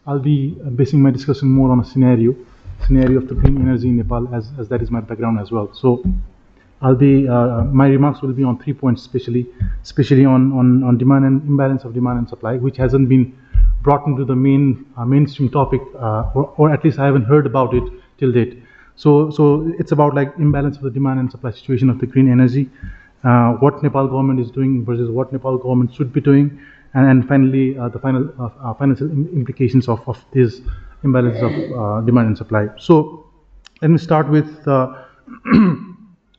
I'll be basing my discussion more on a scenario of the green energy in Nepal, as that is my background as well. So I'll be my remarks will be on 3 points, especially on demand and imbalance of demand and supply, which hasn't been brought into the mainstream topic, or at least I haven't heard about it till date. So it's about like imbalance of the demand and supply situation of the green energy, what Nepal government is doing versus what Nepal government should be doing, and finally the financial implications of this imbalance of demand and supply. So let me start with the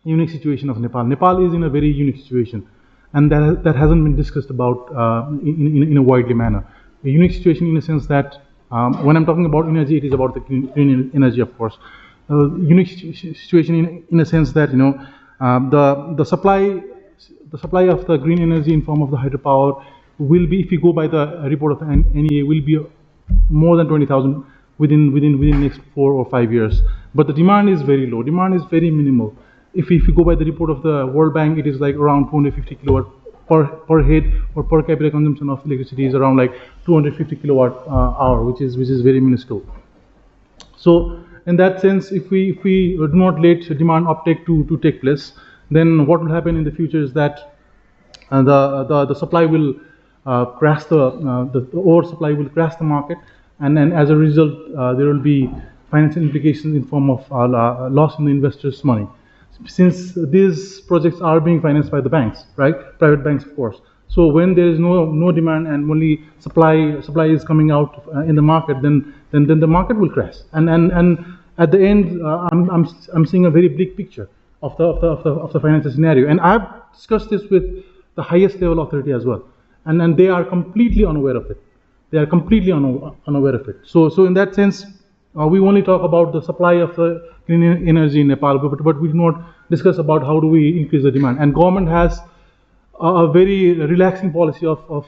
unique situation of Nepal. Nepal is in a very unique situation, and that hasn't been discussed about in a widely manner. A unique situation in the sense that when I'm talking about energy, it is about the green energy, of course. Unique situation in a sense that the supply of the green energy in form of the hydropower will be, if you go by the report of the NEA, will be more than 20,000 within the next 4 or 5 years. But the demand is very low. Demand is very minimal. If you go by the report of the World Bank, it is like around 250 kilowatt per head, or per capita consumption of electricity is around like 250 kilowatt hour, which is very minuscule. So in that sense, if we do not let demand uptake to take place, then what will happen in the future is that the supply will crash, the oversupply will crash the market, and then as a result there will be financial implications in form of loss in the investors' money, since these projects are being financed by the banks, right? Private banks, of course. So when there is no demand and only supply is coming out in the market, then the market will crash. And at the end, I'm seeing a very bleak picture of the financial scenario. And I've discussed this with the highest level authority as well, and they are completely unaware of it. They are completely unaware of it. So in that sense, we only talk about the supply of the green energy in Nepal, but we do not discuss about how do we increase the demand. And government has a very relaxing policy or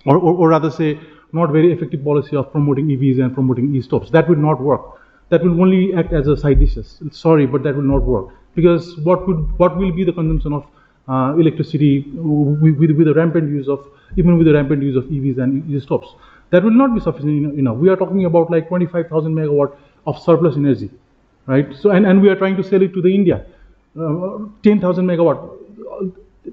rather say, not very effective policy of promoting EVs and promoting e-stoves. That will not work. That will only act as a side dishes. Sorry, but that will not work, because what will be the consumption of electricity with the rampant use of EVs and e-stoves? That will not be sufficient enough. We are talking about like 25,000 megawatt of surplus energy, right? So and we are trying to sell it to the India, 10,000 megawatt.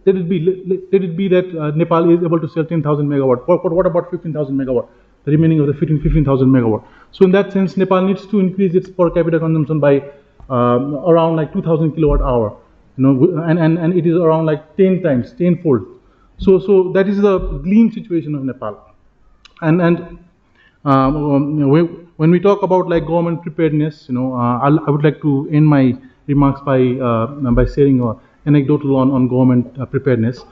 Let it be that Nepal is able to sell 10,000 megawatt. But what about 15,000 megawatt? The remaining of the 15,000 megawatt. So in that sense, Nepal needs to increase its per capita consumption by around like 2,000 kilowatt hour. And it is around like 10-fold. So that is the lean situation of Nepal. And when we talk about like government preparedness, I would like to end my remarks by sharing an anecdotal on government preparedness.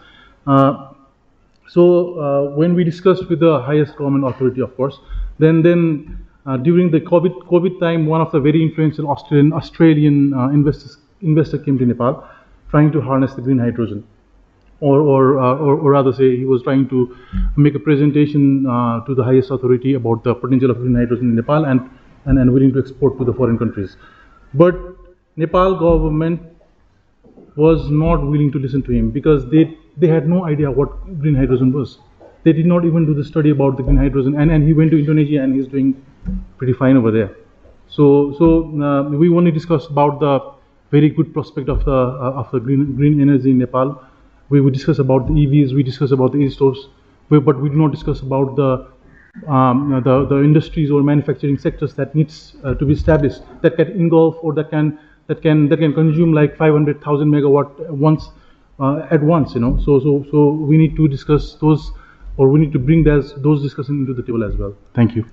So when we discussed with the highest government authority, of course, then during the COVID time, one of the very influential Australian investor came to Nepal, trying to harness the green hydrogen, or rather say he was trying to make a presentation to the highest authority about the potential of green hydrogen in Nepal and willing to export to the foreign countries. But Nepal government was not willing to listen to him, because they had no idea what green hydrogen was. They did not even do the study about the green hydrogen, and he went to Indonesia and he's doing pretty fine over there. So we only discussed about the very good prospect of the green energy in Nepal. We would discuss about the EVs, we discuss about the e-stoves, but we do not discuss about the industries or manufacturing sectors that needs to be established, that can engulf or that can consume like 500,000 megawatt at once. So we need to discuss those, or we need to bring those discussions into the table as well. Thank you.